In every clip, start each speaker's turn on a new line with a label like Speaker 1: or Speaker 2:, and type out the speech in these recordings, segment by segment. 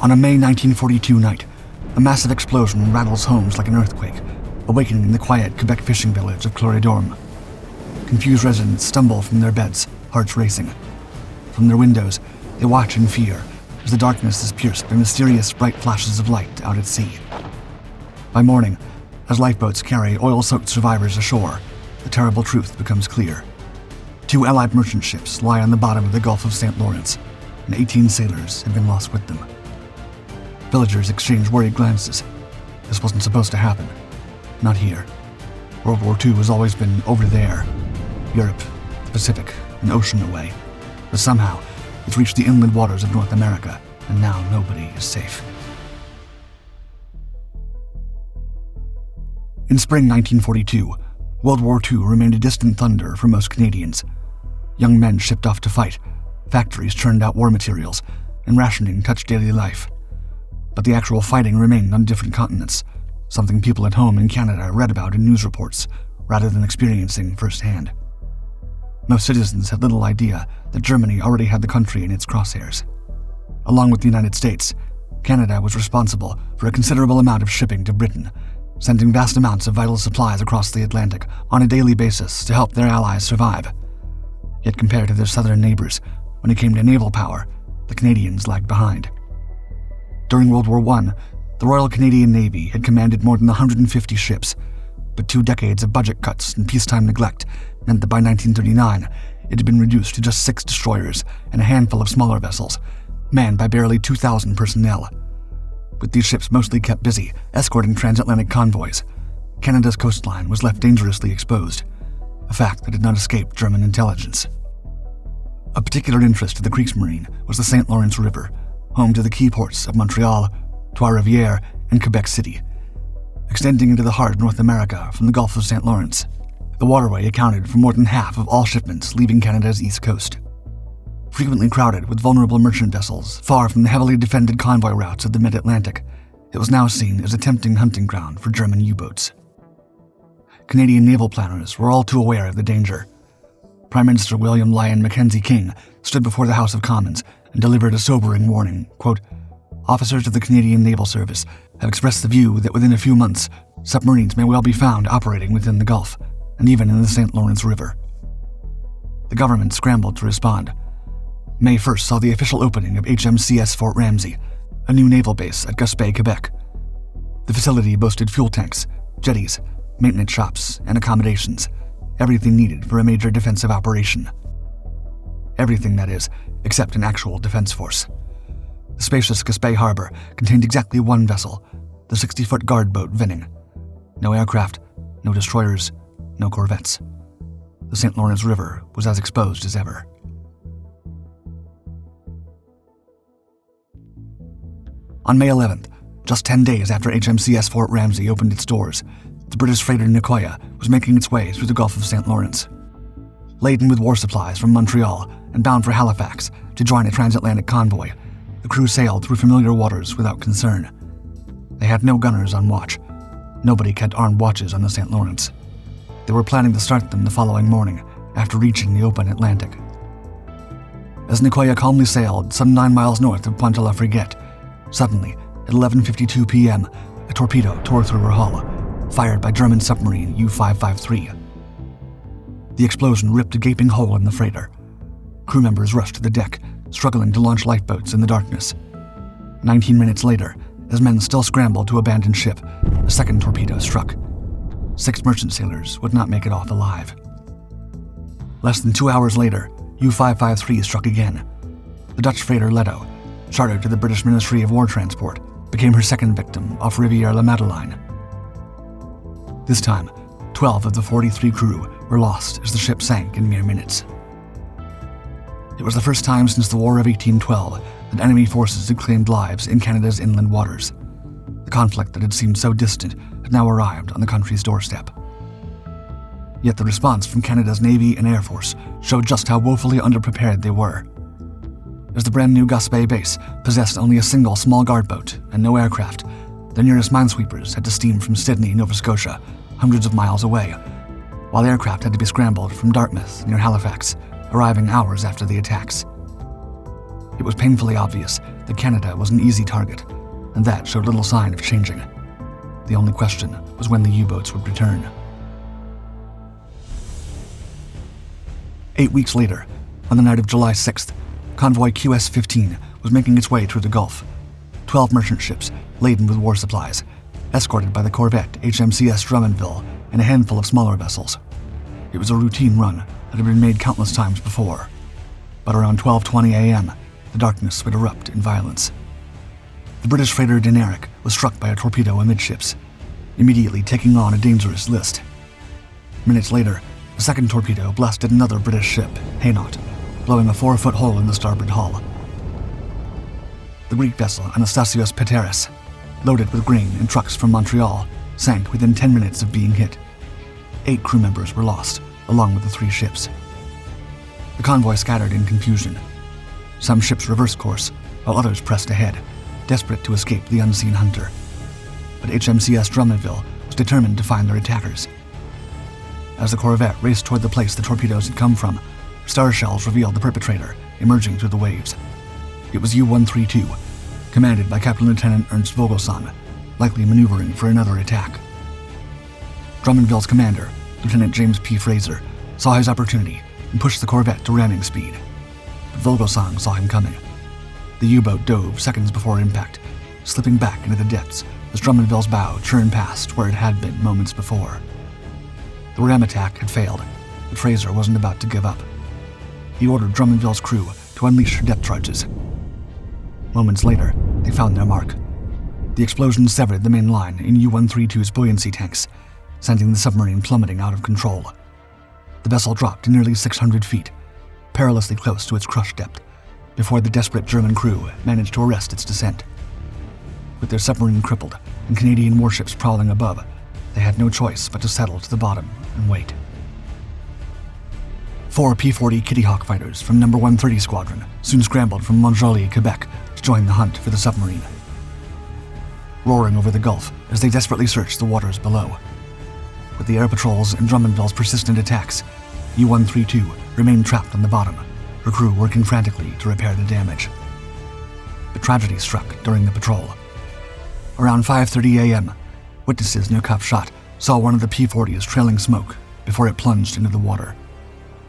Speaker 1: On a May 1942 night, a massive explosion rattles homes like an earthquake, awakening the quiet Quebec fishing village of Cloridorme. Confused residents stumble from their beds, hearts racing. From their windows, they watch in fear as the darkness is pierced by mysterious bright flashes of light out at sea. By morning, as lifeboats carry oil-soaked survivors ashore, the terrible truth becomes clear. 2 Allied merchant ships lie on the bottom of the Gulf of St. Lawrence, and 18 sailors have been lost with them. Villagers exchange worried glances. This wasn't supposed to happen. Not here. World War II has always been over there. Europe, the Pacific, an ocean away. But somehow, it's reached the inland waters of North America, and now nobody is safe. In spring 1942, World War II remained a distant thunder for most Canadians. Young men shipped off to fight, factories churned out war materials, and rationing touched daily life. But the actual fighting remained on different continents, something people at home in Canada read about in news reports, rather than experiencing firsthand. Most citizens had little idea that Germany already had the country in its crosshairs. Along with the United States, Canada was responsible for a considerable amount of shipping to Britain, sending vast amounts of vital supplies across the Atlantic on a daily basis to help their allies survive. Yet compared to their southern neighbors, when it came to naval power, the Canadians lagged behind. During World War I, the Royal Canadian Navy had commanded more than 150 ships, but 2 decades of budget cuts and peacetime neglect meant that by 1939, it had been reduced to just 6 destroyers and a handful of smaller vessels, manned by barely 2,000 personnel. With these ships mostly kept busy escorting transatlantic convoys, Canada's coastline was left dangerously exposed, a fact that did not escape German intelligence. Of particular interest to the Kriegsmarine was the St. Lawrence River, home to the key ports of Montreal, Trois-Rivières, and Quebec City. Extending into the heart of North America from the Gulf of St. Lawrence, the waterway accounted for more than half of all shipments leaving Canada's east coast. Frequently crowded with vulnerable merchant vessels far from the heavily defended convoy routes of the mid-Atlantic, it was now seen as a tempting hunting ground for German U-boats. Canadian naval planners were all too aware of the danger. Prime Minister William Lyon Mackenzie King stood before the House of Commons and delivered a sobering warning, quote, "Officers of the Canadian Naval Service have expressed the view that within a few months, submarines may well be found operating within the Gulf, and even in the St. Lawrence River." The government scrambled to respond. May 1st saw the official opening of HMCS Fort Ramsay, a new naval base at Gaspé, Quebec. The facility boasted fuel tanks, jetties, maintenance shops, and accommodations, everything needed for a major defensive operation. Everything, that is, except an actual defense force. The spacious Gaspé harbor contained exactly 1 vessel, the 60-foot guard boat Vinning. No aircraft, no destroyers, no corvettes. The St. Lawrence River was as exposed as ever. On May 11th, just 10 days after HMCS Fort Ramsay opened its doors, the British freighter Nicoya was making its way through the Gulf of St. Lawrence. Laden with war supplies from Montreal and bound for Halifax to join a transatlantic convoy, the crew sailed through familiar waters without concern. They had no gunners on watch. Nobody kept armed watches on the St. Lawrence. They were planning to start them the following morning after reaching the open Atlantic. As Nicoya calmly sailed some 9 miles north of Pointe-à-la Frégate, suddenly, at 11:52 p.m., a torpedo tore through her hull, fired by German submarine U-553. The explosion ripped a gaping hole in the freighter. Crew members rushed to the deck, struggling to launch lifeboats in the darkness. 19 minutes later, as men still scrambled to abandon ship, a second torpedo struck. 6 merchant sailors would not make it off alive. Less than 2 hours later, U-553 struck again. The Dutch freighter Leto, chartered to the British Ministry of War Transport, became her second victim off Rivière-la-Madeleine. This time, 12 of the 43 crew were lost as the ship sank in mere minutes. It was the first time since the War of 1812 that enemy forces had claimed lives in Canada's inland waters. The conflict that had seemed so distant had now arrived on the country's doorstep. Yet the response from Canada's Navy and Air Force showed just how woefully underprepared they were. As the brand new Gaspé base possessed only a single small guard boat and no aircraft, the nearest minesweepers had to steam from Sydney, Nova Scotia, hundreds of miles away, while aircraft had to be scrambled from Dartmouth near Halifax, arriving hours after the attacks. It was painfully obvious that Canada was an easy target, and that showed little sign of changing. The only question was when the U-boats would return. 8 weeks later, on the night of July 6th, convoy QS-15 was making its way through the Gulf. 12 merchant ships, laden with war supplies, escorted by the corvette HMCS Drummondville and a handful of smaller vessels. It was a routine run that had been made countless times before. But around 12:20 a.m., the darkness would erupt in violence. The British freighter Dinaric was struck by a torpedo amidships, immediately taking on a dangerous list. Minutes later, a second torpedo blasted another British ship, Hainaut, blowing a 4-foot hole in the starboard hull. The Greek vessel Anastasios Peteris, loaded with grain and trucks from Montreal, sank within 10 minutes of being hit. 8 crew members were lost, along with the 3 ships. The convoy scattered in confusion. Some ships reversed course, while others pressed ahead, desperate to escape the unseen hunter. But HMCS Drummondville was determined to find their attackers. As the corvette raced toward the place the torpedoes had come from, star shells revealed the perpetrator emerging through the waves. It was U-132, commanded by Captain Lieutenant Ernst Vogelsang, likely maneuvering for another attack. Drummondville's commander, Lieutenant James P. Fraser, saw his opportunity and pushed the corvette to ramming speed. But Vogelsang saw him coming. The U-boat dove seconds before impact, slipping back into the depths as Drummondville's bow churned past where it had been moments before. The ram attack had failed, but Fraser wasn't about to give up. He ordered Drummondville's crew to unleash her depth charges. Moments later, they found their mark. The explosion severed the main line in U-132's buoyancy tanks, sending the submarine plummeting out of control. The vessel dropped to nearly 600 feet, perilously close to its crush depth, before the desperate German crew managed to arrest its descent. With their submarine crippled and Canadian warships prowling above, they had no choice but to settle to the bottom and wait. 4 P-40 Kitty Hawk fighters from No. 130 Squadron soon scrambled from Montjoly, Quebec, to join the hunt for the submarine. Roaring over the Gulf as they desperately searched the waters below. With the air patrols and Drummondville's persistent attacks, U-132 remained trapped on the bottom, her crew working frantically to repair the damage. But tragedy struck during the patrol. Around 5:30 a.m., witnesses near Cap Shot saw one of the P-40's trailing smoke before it plunged into the water.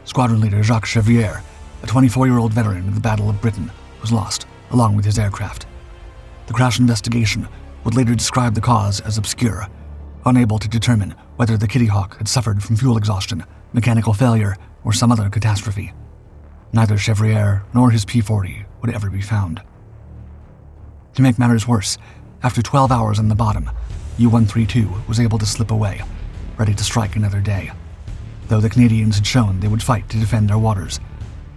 Speaker 1: Squadron leader Jacques Chevier, a 24-year-old veteran of the Battle of Britain, was lost, along with his aircraft. The crash investigation would later describe the cause as obscure, unable to determine whether the Kitty Hawk had suffered from fuel exhaustion, mechanical failure, or some other catastrophe. Neither Chevrier nor his P-40 would ever be found. To make matters worse, after 12 hours on the bottom, U-132 was able to slip away, ready to strike another day. Though the Canadians had shown they would fight to defend their waters,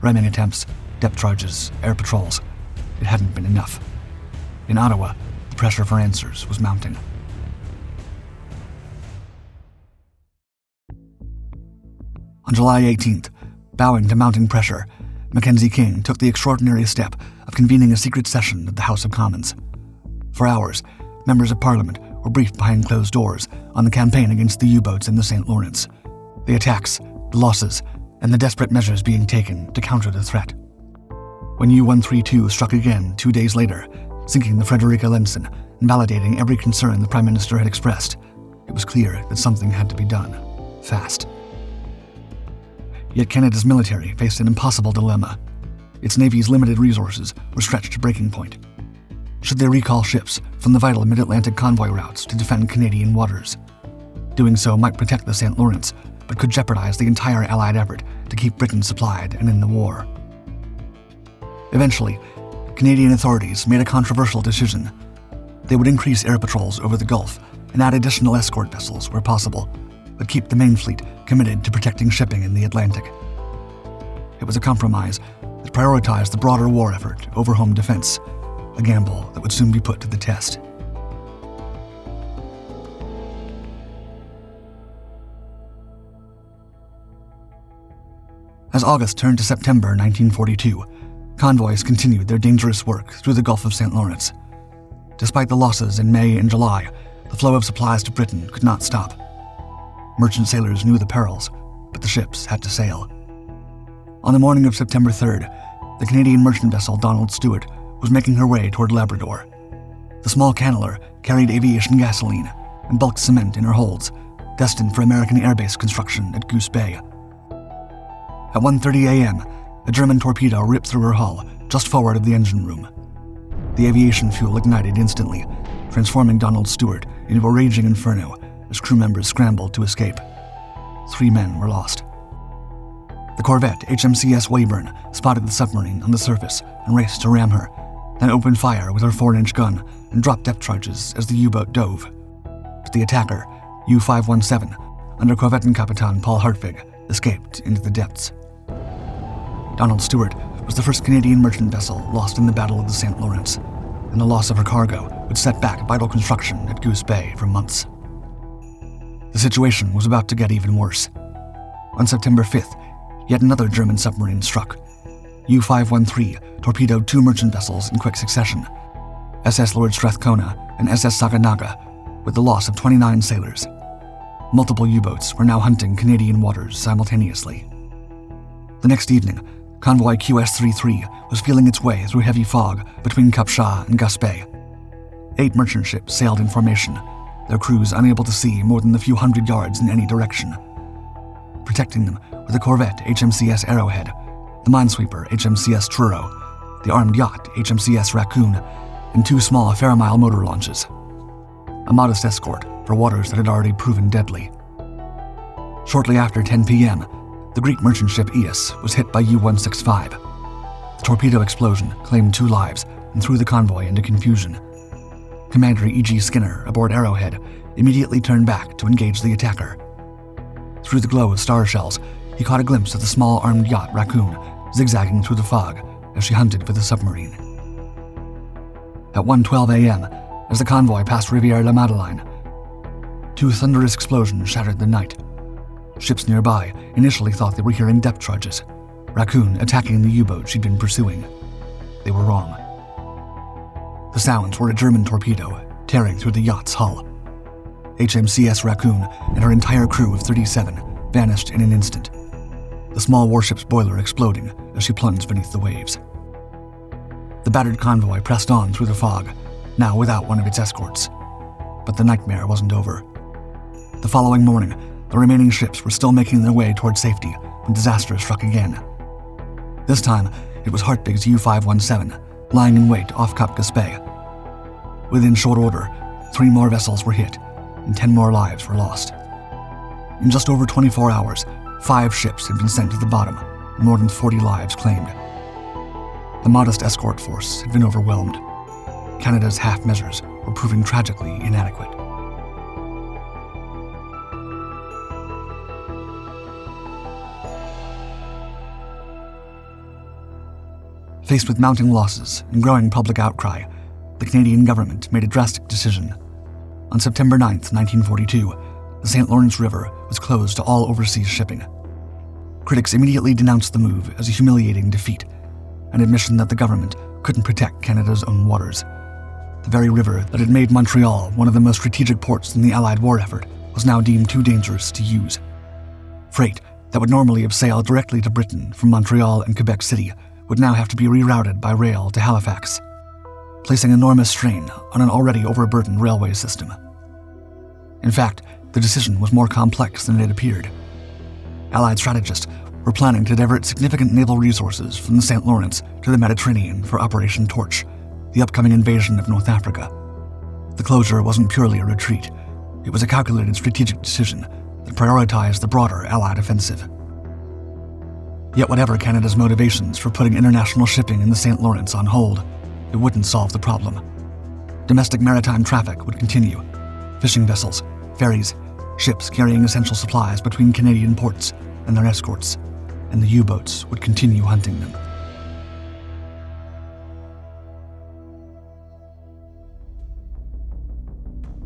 Speaker 1: ramming attempts, depth charges, air patrols, it hadn't been enough. In Ottawa, the pressure for answers was mounting. On July 18th, bowing to mounting pressure, Mackenzie King took the extraordinary step of convening a secret session at the House of Commons. For hours, members of Parliament were briefed behind closed doors on the campaign against the U-boats in the St. Lawrence, the attacks, the losses, and the desperate measures being taken to counter the threat. When U-132 struck again 2 days later, sinking the Frederica Lenson and validating every concern the Prime Minister had expressed, it was clear that something had to be done, fast. Yet Canada's military faced an impossible dilemma. Its Navy's limited resources were stretched to breaking point. Should they recall ships from the vital mid-Atlantic convoy routes to defend Canadian waters? Doing so might protect the St. Lawrence, but could jeopardize the entire Allied effort to keep Britain supplied and in the war. Eventually, Canadian authorities made a controversial decision. They would increase air patrols over the Gulf and add additional escort vessels where possible, but keep the main fleet committed to protecting shipping in the Atlantic. It was a compromise that prioritized the broader war effort over home defense, a gamble that would soon be put to the test. As August turned to September 1942, convoys continued their dangerous work through the Gulf of St. Lawrence. Despite the losses in May and July, the flow of supplies to Britain could not stop. Merchant sailors knew the perils, but the ships had to sail. On the morning of September 3rd, the Canadian merchant vessel Donald Stewart was making her way toward Labrador. The small canneller carried aviation gasoline and bulk cement in her holds, destined for American airbase construction at Goose Bay. At 1:30 a.m., a German torpedo ripped through her hull just forward of the engine room. The aviation fuel ignited instantly, transforming Donald Stewart into a raging inferno as crew members scrambled to escape. 3 men were lost. The corvette HMCS Weyburn spotted the submarine on the surface and raced to ram her, then opened fire with her 4-inch gun and dropped depth charges as the U-boat dove. But the attacker, U-517, under Korvettenkapitan Paul Hartwig, escaped into the depths. Donald Stewart was the first Canadian merchant vessel lost in the Battle of the St. Lawrence, and the loss of her cargo would set back vital construction at Goose Bay for months. The situation was about to get even worse. On September 5th, yet another German submarine struck. U-513 torpedoed 2 merchant vessels in quick succession, SS Lord Strathcona and SS Saganaga, with the loss of 29 sailors. Multiple U-boats were now hunting Canadian waters simultaneously. The next evening, convoy QS-33 was feeling its way through heavy fog between Capshaw and Gaspé. 8 merchant ships sailed in formation, their crews unable to see more than a few hundred yards in any direction. Protecting them were the corvette HMCS Arrowhead, the minesweeper HMCS Truro, the armed yacht HMCS Raccoon, and 2 small Fairmile motor launches. A modest escort for waters that had already proven deadly. Shortly after 10 p.m., the Greek merchant ship Aeus was hit by U-165. The torpedo explosion claimed 2 lives and threw the convoy into confusion. Commander E.G. Skinner aboard Arrowhead immediately turned back to engage the attacker. Through the glow of star shells, he caught a glimpse of the small armed yacht Raccoon zigzagging through the fog as she hunted for the submarine. At 1:12 a.m., as the convoy passed Rivière-la-Madeleine, 2 thunderous explosions shattered the night. Ships nearby initially thought they were hearing depth charges, Raccoon attacking the U-boat she'd been pursuing. They were wrong. The sounds were a German torpedo tearing through the yacht's hull. HMCS Raccoon and her entire crew of 37 vanished in an instant, the small warship's boiler exploding as she plunged beneath the waves. The battered convoy pressed on through the fog, now without one of its escorts. But the nightmare wasn't over. The following morning, the remaining ships were still making their way toward safety when disaster struck again. This time, it was Hartwig's U-517, lying in wait off Cap Gaspé. Within short order, 3 more vessels were hit, and 10 more lives were lost. In just over 24 hours, 5 ships had been sent to the bottom, and more than 40 lives claimed. The modest escort force had been overwhelmed. Canada's half measures were proving tragically inadequate. Faced with mounting losses and growing public outcry, the Canadian government made a drastic decision. On September 9, 1942, the St. Lawrence River was closed to all overseas shipping. Critics immediately denounced the move as a humiliating defeat, an admission that the government couldn't protect Canada's own waters. The very river that had made Montreal one of the most strategic ports in the Allied war effort was now deemed too dangerous to use. Freight that would normally have sailed directly to Britain from Montreal and Quebec City would now have to be rerouted by rail to Halifax, placing enormous strain on an already overburdened railway system. In fact, the decision was more complex than it appeared. Allied strategists were planning to divert significant naval resources from the St. Lawrence to the Mediterranean for Operation Torch, the upcoming invasion of North Africa. The closure wasn't purely a retreat. It was a calculated strategic decision that prioritized the broader Allied offensive. Yet whatever Canada's motivations for putting international shipping in the St. Lawrence on hold, it wouldn't solve the problem. Domestic maritime traffic would continue. Fishing vessels, ferries, ships carrying essential supplies between Canadian ports and their escorts, and the U-boats would continue hunting them.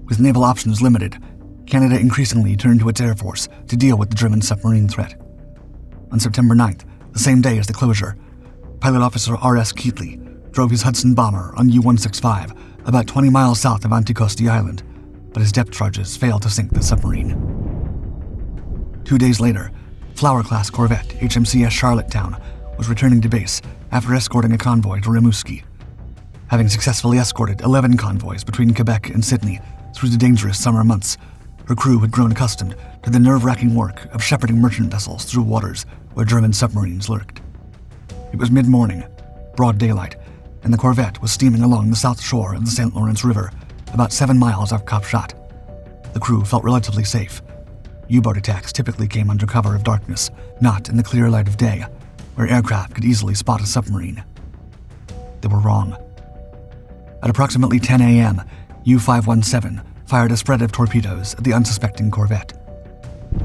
Speaker 1: With naval options limited, Canada increasingly turned to its Air Force to deal with the German submarine threat. On September 9th, the same day as the closure, Pilot Officer R.S. Keatley drove his Hudson bomber on U-165 about 20 miles south of Anticosti Island, but his depth charges failed to sink the submarine. 2 days later, Flower-class corvette HMCS Charlottetown was returning to base after escorting a convoy to Rimouski. Having successfully escorted 11 convoys between Quebec and Sydney through the dangerous summer months, her crew had grown accustomed to the nerve-wracking work of shepherding merchant vessels through waters where German submarines lurked. It was mid-morning, broad daylight, and the corvette was steaming along the south shore of the St. Lawrence River, about 7 miles off Cap Shot. The crew felt relatively safe. U-boat attacks typically came under cover of darkness, not in the clear light of day, where aircraft could easily spot a submarine. They were wrong. At approximately 10 a.m., U-517 fired a spread of torpedoes at the unsuspecting corvette.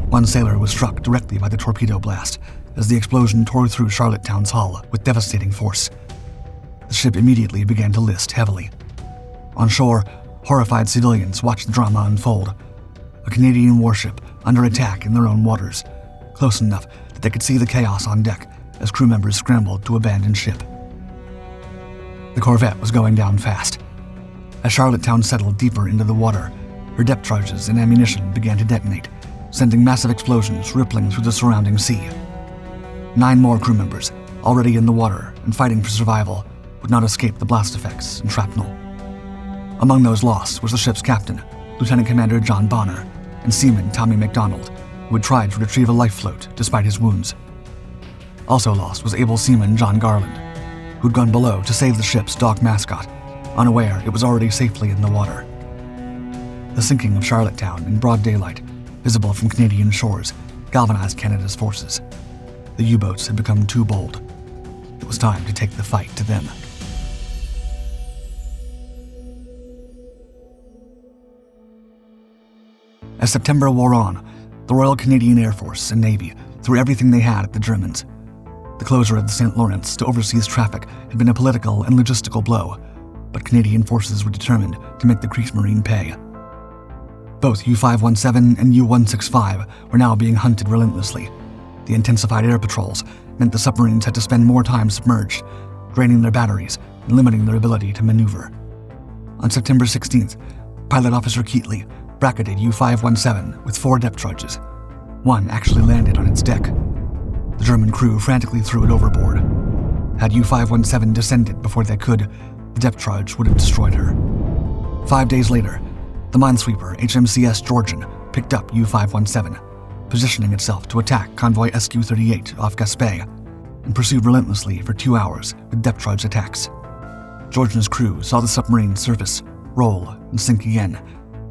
Speaker 1: One sailor was struck directly by the torpedo blast as the explosion tore through Charlottetown's hull with devastating force. The ship immediately began to list heavily. On shore, horrified civilians watched the drama unfold. A Canadian warship under attack in their own waters, close enough that they could see the chaos on deck as crew members scrambled to abandon ship. The corvette was going down fast. As Charlottetown settled deeper into the water, her depth charges and ammunition began to detonate, sending massive explosions rippling through the surrounding sea. 9 more crew members, already in the water and fighting for survival, would not escape the blast effects and shrapnel. Among those lost was the ship's captain, Lieutenant Commander John Bonner, and seaman Tommy MacDonald, who had tried to retrieve a life float despite his wounds. Also lost was able seaman John Garland, who'd gone below to save the ship's dog mascot, unaware it was already safely in the water. The sinking of Charlottetown in broad daylight, visible from Canadian shores, galvanized Canada's forces. The U-boats had become too bold. It was time to take the fight to them. As September wore on, the Royal Canadian Air Force and Navy threw everything they had at the Germans. The closure of the St. Lawrence to overseas traffic had been a political and logistical blow, but Canadian forces were determined to make the Kriegsmarine pay. Both U-517 and U-165 were now being hunted relentlessly. The intensified air patrols meant the submarines had to spend more time submerged, draining their batteries and limiting their ability to maneuver. On September 16th, Pilot Officer Keatley bracketed U-517 with 4 depth charges. One actually landed on its deck. The German crew frantically threw it overboard. Had U-517 descended before they could, the depth charge would have destroyed her. 5 days later, the minesweeper HMCS Georgian picked up U-517, positioning itself to attack convoy SQ-38 off Gaspé, and pursued relentlessly for 2 hours with depth charge attacks. Georgian's crew saw the submarine surface, roll, and sink again,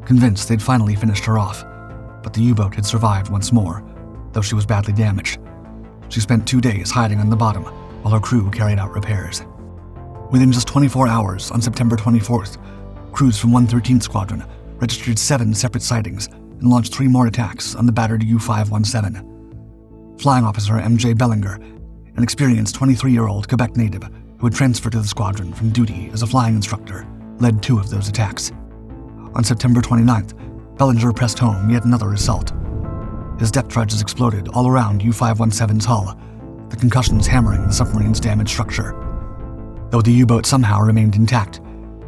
Speaker 1: convinced they'd finally finished her off, but the U-boat had survived once more, though she was badly damaged. She spent 2 days hiding on the bottom while her crew carried out repairs. Within just 24 hours on September 24th, crews from 113th Squadron registered 7 separate sightings and launched 3 more attacks on the battered U-517. Flying Officer M.J. Bellinger, an experienced 23-year-old Quebec native who had transferred to the squadron from duty as a flying instructor, led 2 of those attacks. On September 29th, Bellinger pressed home yet another assault. His depth charges exploded all around U-517's hull, the concussions hammering the submarine's damaged structure. Though the U-boat somehow remained intact,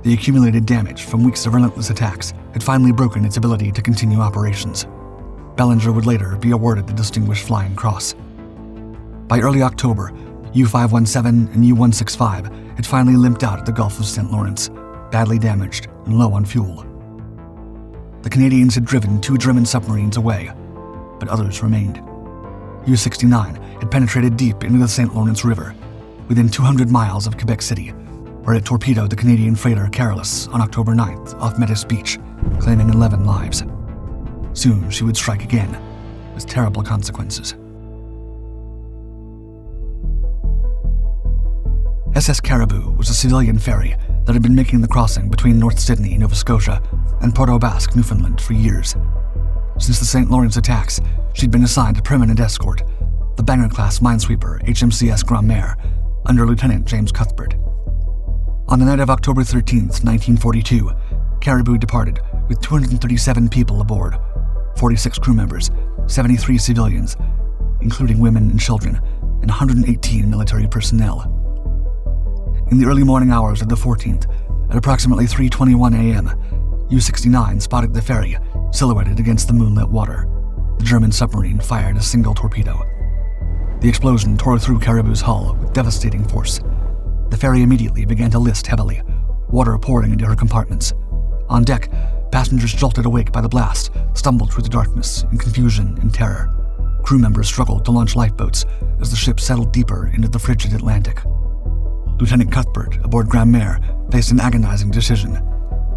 Speaker 1: the accumulated damage from weeks of relentless attacks had finally broken its ability to continue operations. Bellinger would later be awarded the Distinguished Flying Cross. By early October, U-517 and U-165 had finally limped out at the Gulf of St. Lawrence, badly damaged and low on fuel. The Canadians had driven 2 German submarines away, but others remained. U-69 had penetrated deep into the St. Lawrence River, within 200 miles of Quebec City, where it torpedoed the Canadian freighter Carolus on October 9th off Metis Beach, claiming 11 lives. Soon she would strike again, with terrible consequences. SS Caribou was a civilian ferry that had been making the crossing between North Sydney, Nova Scotia, and Port aux Basques, Newfoundland, for years. Since the St. Lawrence attacks, she'd been assigned a permanent escort, the Banger-class minesweeper HMCS Grand-Mère, under Lieutenant James Cuthbert. On the night of October 13th, 1942, Caribou departed with 237 people aboard, 46 crew members, 73 civilians, including women and children, and 118 military personnel. In the early morning hours of the 14th, at approximately 3:21 a.m., U-69 spotted the ferry, silhouetted against the moonlit water. The German submarine fired a single torpedo. The explosion tore through Caribou's hull with devastating force. The ferry immediately began to list heavily, water pouring into her compartments. On deck, passengers jolted awake by the blast, stumbled through the darkness in confusion and terror. Crew members struggled to launch lifeboats as the ship settled deeper into the frigid Atlantic. Lieutenant Cuthbert, aboard Grand Mare, faced an agonizing decision.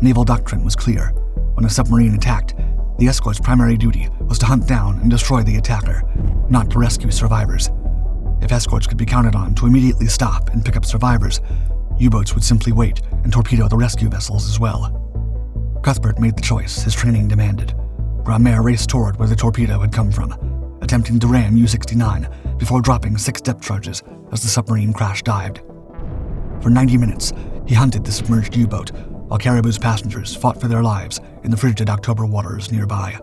Speaker 1: Naval doctrine was clear. When a submarine attacked, the escort's primary duty was to hunt down and destroy the attacker, not to rescue survivors. If escorts could be counted on to immediately stop and pick up survivors, U-boats would simply wait and torpedo the rescue vessels as well. Cuthbert made the choice his training demanded. Grand Mare raced toward where the torpedo had come from, attempting to ram U-69 before dropping 6 depth charges as the submarine crash-dived. For 90 minutes, he hunted the submerged U-boat, while Caribou's passengers fought for their lives in the frigid October waters nearby.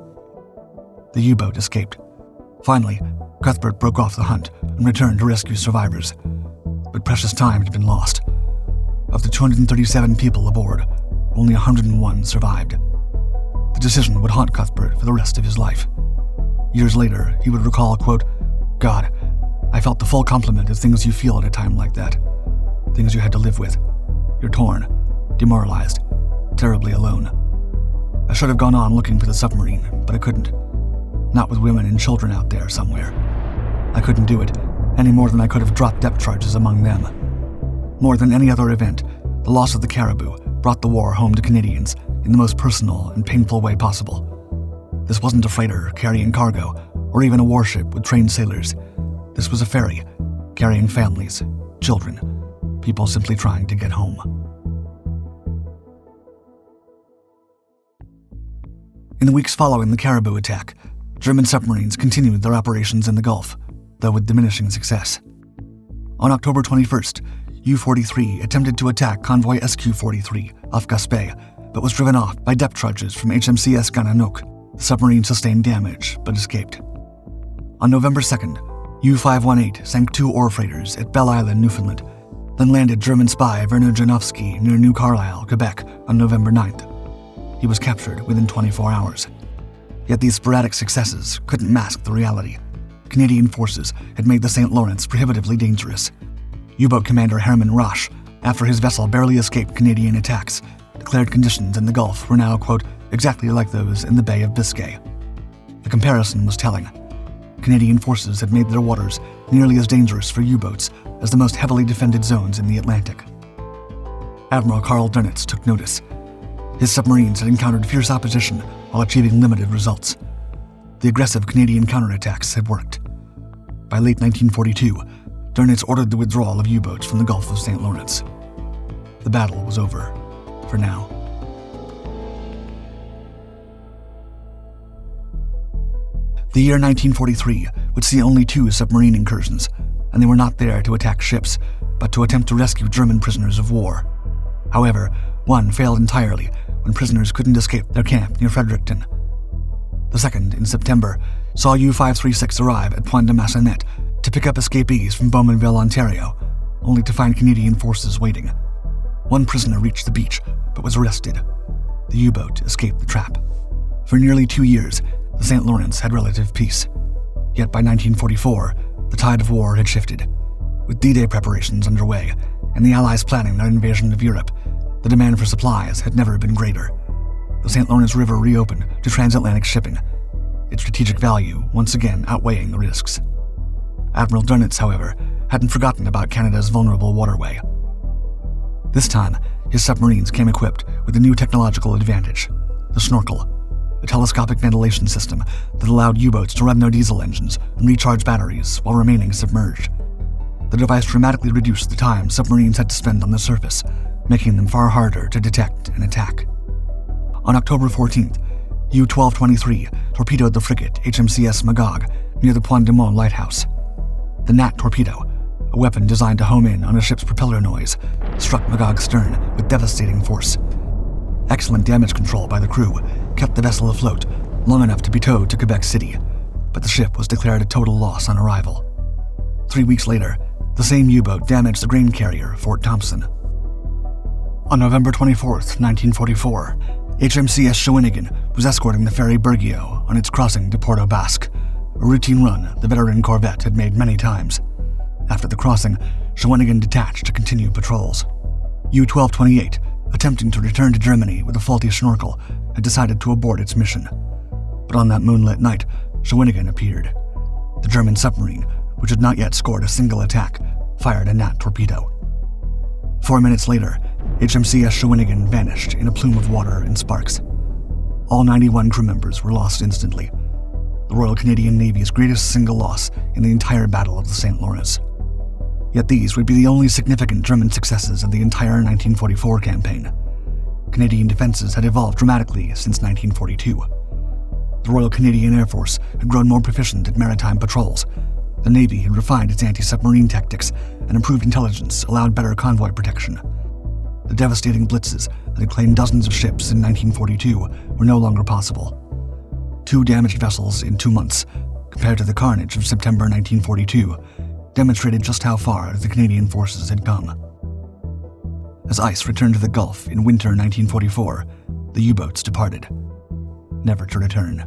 Speaker 1: The U-boat escaped. Finally, Cuthbert broke off the hunt and returned to rescue survivors. But precious time had been lost. Of the 237 people aboard, only 101 survived. The decision would haunt Cuthbert for the rest of his life. Years later, he would recall, quote, "God, I felt the full complement of things you feel at a time like that. Things you had to live with. You're torn, demoralized, terribly alone. I should have gone on looking for the submarine, but I couldn't. Not with women and children out there somewhere. I couldn't do it, any more than I could have dropped depth charges among them. More than any other event, the loss of the Caribou brought the war home to Canadians in the most personal and painful way possible. This wasn't a freighter carrying cargo, or even a warship with trained sailors. This was a ferry, carrying families, children, people simply trying to get home." In the weeks following the Caribou attack, German submarines continued their operations in the Gulf, though with diminishing success. On October 21st, U-43 attempted to attack convoy SQ-43 off Gaspé, but was driven off by depth charges from HMCS Gananoque. The submarine sustained damage, but escaped. On November 2nd, U-518 sank 2 ore freighters at Belle Isle, Newfoundland, then landed German spy Werner Janowski near New Carlisle, Quebec on November 9th. He was captured within 24 hours. Yet these sporadic successes couldn't mask the reality. Canadian forces had made the St. Lawrence prohibitively dangerous. U-boat commander Herman Roche, after his vessel barely escaped Canadian attacks, declared conditions in the Gulf were now, quote, exactly like those in the Bay of Biscay. The comparison was telling. Canadian forces had made their waters nearly as dangerous for U-boats as the most heavily defended zones in the Atlantic. Admiral Karl Dönitz took notice. His submarines had encountered fierce opposition while achieving limited results. The aggressive Canadian counterattacks had worked. By late 1942, Dönitz ordered the withdrawal of U-boats from the Gulf of St. Lawrence. The battle was over, for now. The year 1943 would see only 2 submarine incursions, and they were not there to attack ships, but to attempt to rescue German prisoners of war. However, one failed entirely when prisoners couldn't escape their camp near Fredericton. The second, in September, saw U-536 arrive at Pointe de Massonette to pick up escapees from Bowmanville, Ontario, only to find Canadian forces waiting. One prisoner reached the beach, but was arrested. The U-boat escaped the trap. For nearly 2 years, the St. Lawrence had relative peace. Yet by 1944, the tide of war had shifted. With D-Day preparations underway, and the Allies planning their invasion of Europe, the demand for supplies had never been greater. The St. Lawrence River reopened to transatlantic shipping, its strategic value once again outweighing the risks. Admiral Dönitz, however, hadn't forgotten about Canada's vulnerable waterway. This time, his submarines came equipped with a new technological advantage, the snorkel, a telescopic ventilation system that allowed U-boats to run their diesel engines and recharge batteries while remaining submerged. The device dramatically reduced the time submarines had to spend on the surface, making them far harder to detect and attack. On October 14th, U-1223 torpedoed the frigate HMCS Magog near the Pointe de Mont lighthouse. The Gnat torpedo, a weapon designed to home in on a ship's propeller noise, struck Magog's stern with devastating force. Excellent damage control by the crew kept the vessel afloat long enough to be towed to Quebec City, but the ship was declared a total loss on arrival. 3 weeks later, the same U-boat damaged the grain carrier Fort Thompson. On November 24th, 1944, HMCS Shawinigan was escorting the ferry Bergio on its crossing to Port aux Basques, a routine run the veteran corvette had made many times. After the crossing, Shawinigan detached to continue patrols. U-1228, attempting to return to Germany with a faulty snorkel, had decided to abort its mission. But on that moonlit night, Shawinigan appeared. The German submarine, which had not yet scored a single attack, fired a Nat torpedo. 4 minutes later, HMCS Shawinigan vanished in a plume of water and sparks. All 91 crew members were lost instantly, the Royal Canadian Navy's greatest single loss in the entire Battle of the St. Lawrence. Yet these would be the only significant German successes of the entire 1944 campaign. Canadian defenses had evolved dramatically since 1942. The Royal Canadian Air Force had grown more proficient at maritime patrols. The Navy had refined its anti-submarine tactics, and improved intelligence allowed better convoy protection. The devastating blitzes that had claimed dozens of ships in 1942 were no longer possible. 2 damaged vessels in 2 months, compared to the carnage of September 1942, demonstrated just how far the Canadian forces had come. As ice returned to the Gulf in winter 1944, the U-boats departed, never to return.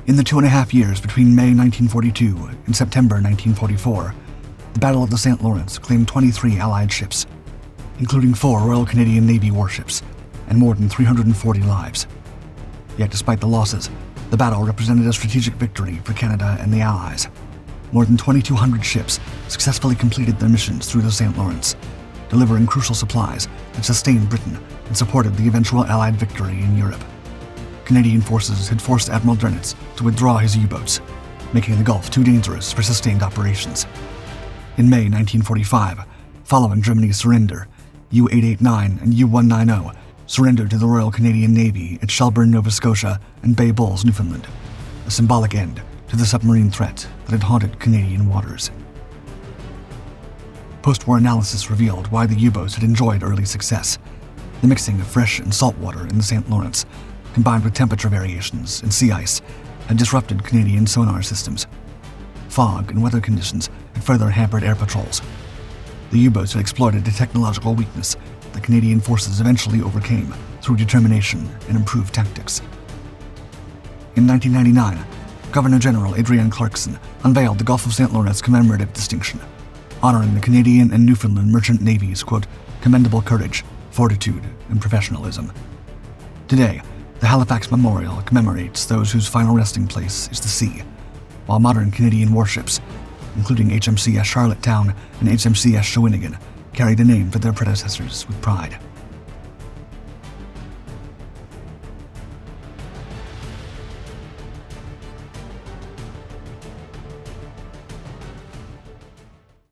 Speaker 1: In the 2.5 years between May 1942 and September 1944, the Battle of the St. Lawrence claimed 23 Allied ships, including 4 Royal Canadian Navy warships, and more than 340 lives. Yet despite the losses, the battle represented a strategic victory for Canada and the Allies. More than 2,200 ships successfully completed their missions through the St. Lawrence, delivering crucial supplies that sustained Britain and supported the eventual Allied victory in Europe. Canadian forces had forced Admiral Dönitz to withdraw his U-boats, making the Gulf too dangerous for sustained operations. In May 1945, following Germany's surrender, U-889 and U-190 surrendered to the Royal Canadian Navy at Shelburne, Nova Scotia and Bay Bulls, Newfoundland, a symbolic end to the submarine threat that had haunted Canadian waters. Post-war analysis revealed why the U-boats had enjoyed early success. The mixing of fresh and salt water in the St. Lawrence, combined with temperature variations and sea ice, had disrupted Canadian sonar systems. Fog and weather conditions had further hampered air patrols. The U-boats had exploited a technological weakness that Canadian forces eventually overcame through determination and improved tactics. In 1999, Governor-General Adrienne Clarkson unveiled the Gulf of St. Lawrence commemorative distinction, honoring the Canadian and Newfoundland merchant navies' quote, commendable courage, fortitude, and professionalism. Today, the Halifax Memorial commemorates those whose final resting place is the sea, while modern Canadian warships, including HMCS Charlottetown and HMCS Shawinigan, carry the name for their predecessors with pride.